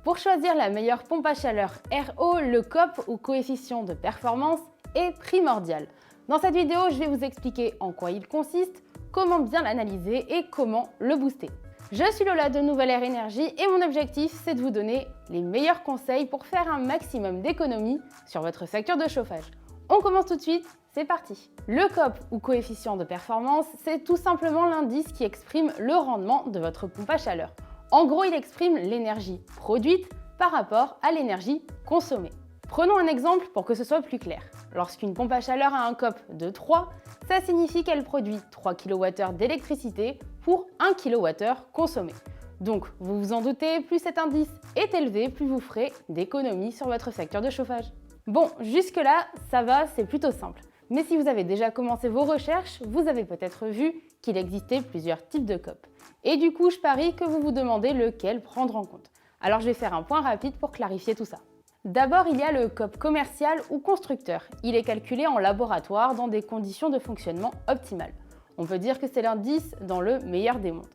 Pour choisir la meilleure pompe à chaleur RO, le COP ou coefficient de performance est primordial. Dans cette vidéo, je vais vous expliquer en quoi il consiste, comment bien l'analyser et comment le booster. Je suis Lola de Nouvelle Air Énergie et mon objectif, c'est de vous donner les meilleurs conseils pour faire un maximum d'économies sur votre facture de chauffage. On commence tout de suite, c'est parti. Le COP ou coefficient de performance, c'est tout simplement l'indice qui exprime le rendement de votre pompe à chaleur. En gros, il exprime l'énergie produite par rapport à l'énergie consommée. Prenons un exemple pour que ce soit plus clair. Lorsqu'une pompe à chaleur a un COP de 3, ça signifie qu'elle produit 3 kWh d'électricité pour 1 kWh consommé. Donc, vous vous en doutez, plus cet indice est élevé, plus vous ferez d'économies sur votre facture de chauffage. Bon, jusque-là, ça va, c'est plutôt simple. Mais si vous avez déjà commencé vos recherches, vous avez peut-être vu qu'il existait plusieurs types de COP. Et du coup, je parie que vous vous demandez lequel prendre en compte. Alors je vais faire un point rapide pour clarifier tout ça. D'abord, il y a le COP commercial ou constructeur. Il est calculé en laboratoire dans des conditions de fonctionnement optimales. On peut dire que c'est l'indice dans le meilleur des mondes.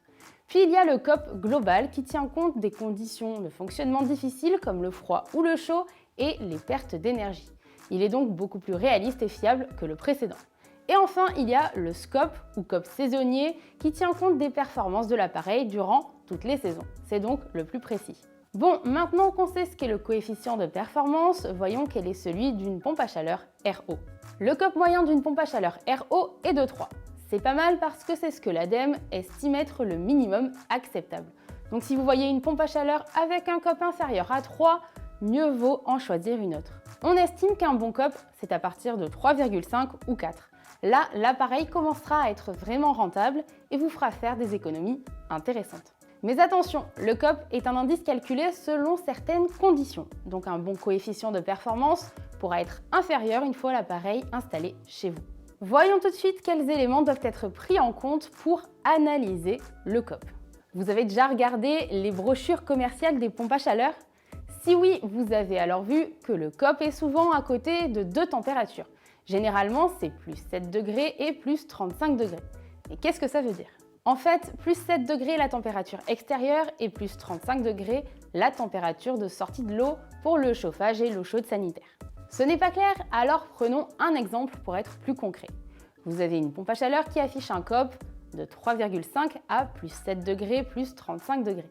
Puis il y a le COP global qui tient compte des conditions de fonctionnement difficiles comme le froid ou le chaud et les pertes d'énergie. Il est donc beaucoup plus réaliste et fiable que le précédent. Et enfin, il y a le SCOP ou COP saisonnier qui tient compte des performances de l'appareil durant toutes les saisons. C'est donc le plus précis. Bon, maintenant qu'on sait ce qu'est le coefficient de performance, voyons quel est celui d'une pompe à chaleur RO. Le COP moyen d'une pompe à chaleur RO est de 3. C'est pas mal parce que c'est ce que l'ADEME estime être le minimum acceptable. Donc si vous voyez une pompe à chaleur avec un COP inférieur à 3, mieux vaut en choisir une autre. On estime qu'un bon COP, c'est à partir de 3,5 ou 4. Là, l'appareil commencera à être vraiment rentable et vous fera faire des économies intéressantes. Mais attention, le COP est un indice calculé selon certaines conditions. Donc un bon coefficient de performance pourra être inférieur une fois l'appareil installé chez vous. Voyons tout de suite quels éléments doivent être pris en compte pour analyser le COP. Vous avez déjà regardé les brochures commerciales des pompes à chaleur ? Si oui, vous avez alors vu que le COP est souvent à côté de deux températures. Généralement, c'est plus 7 degrés et plus 35 degrés. Et qu'est-ce que ça veut dire ? En fait, plus 7 degrés la température extérieure et plus 35 degrés la température de sortie de l'eau pour le chauffage et l'eau chaude sanitaire. Ce n'est pas clair? Alors prenons un exemple pour être plus concret. Vous avez une pompe à chaleur qui affiche un COP de 3,5 à plus 7 degrés plus 35 degrés.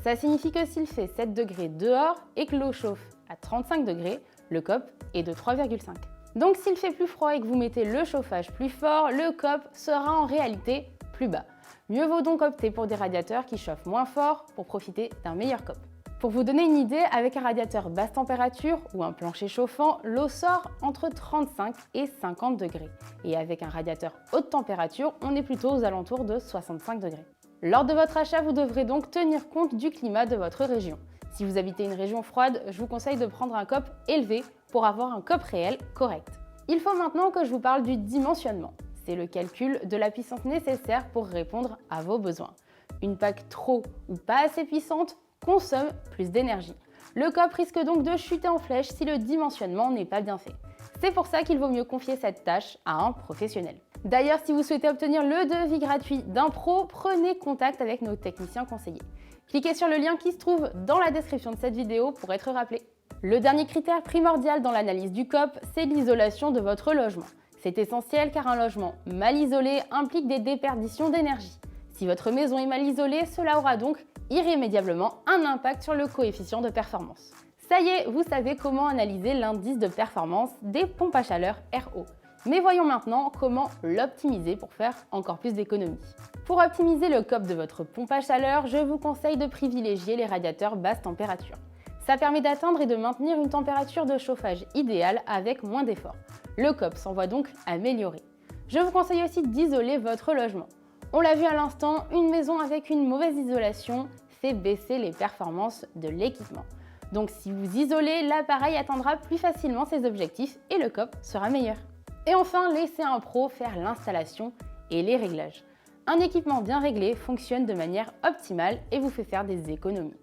Ça signifie que s'il fait 7 degrés dehors et que l'eau chauffe à 35 degrés, le COP est de 3,5. Donc s'il fait plus froid et que vous mettez le chauffage plus fort, le COP sera en réalité plus bas. Mieux vaut donc opter pour des radiateurs qui chauffent moins fort pour profiter d'un meilleur COP. Pour vous donner une idée, avec un radiateur basse température ou un plancher chauffant, l'eau sort entre 35 et 50 degrés. Et avec un radiateur haute température, on est plutôt aux alentours de 65 degrés. Lors de votre achat, vous devrez donc tenir compte du climat de votre région. Si vous habitez une région froide, je vous conseille de prendre un COP élevé pour avoir un COP réel correct. Il faut maintenant que je vous parle du dimensionnement. C'est le calcul de la puissance nécessaire pour répondre à vos besoins. Une PAC trop ou pas assez puissante consomme plus d'énergie. Le COP risque donc de chuter en flèche si le dimensionnement n'est pas bien fait. C'est pour ça qu'il vaut mieux confier cette tâche à un professionnel. D'ailleurs, si vous souhaitez obtenir le devis gratuit d'un pro, prenez contact avec nos techniciens conseillers. Cliquez sur le lien qui se trouve dans la description de cette vidéo pour être rappelé. Le dernier critère primordial dans l'analyse du COP, c'est l'isolation de votre logement. C'est essentiel car un logement mal isolé implique des déperditions d'énergie. Si votre maison est mal isolée, cela aura donc irrémédiablement un impact sur le coefficient de performance. Ça y est, vous savez comment analyser l'indice de performance des pompes à chaleur RO. Mais voyons maintenant comment l'optimiser pour faire encore plus d'économies. Pour optimiser le COP de votre pompe à chaleur, je vous conseille de privilégier les radiateurs basse température. Ça permet d'atteindre et de maintenir une température de chauffage idéale avec moins d'efforts. Le COP s'en voit donc amélioré. Je vous conseille aussi d'isoler votre logement. On l'a vu à l'instant, une maison avec une mauvaise isolation fait baisser les performances de l'équipement. Donc si vous isolez, l'appareil atteindra plus facilement ses objectifs et le COP sera meilleur. Et enfin, laissez un pro faire l'installation et les réglages. Un équipement bien réglé fonctionne de manière optimale et vous fait faire des économies.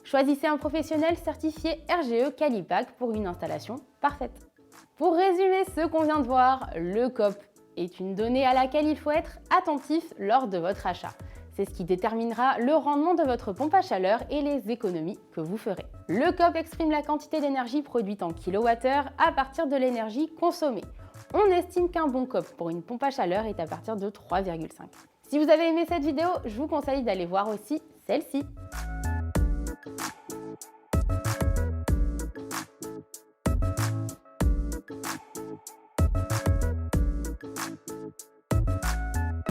Choisissez un professionnel certifié RGE Calipac pour une installation parfaite. Pour résumer ce qu'on vient de voir, le COP est une donnée à laquelle il faut être attentif lors de votre achat. C'est ce qui déterminera le rendement de votre pompe à chaleur et les économies que vous ferez. Le COP exprime la quantité d'énergie produite en kWh à partir de l'énergie consommée. On estime qu'un bon COP pour une pompe à chaleur est à partir de 3,5. Si vous avez aimé cette vidéo, je vous conseille d'aller voir aussi celle-ci.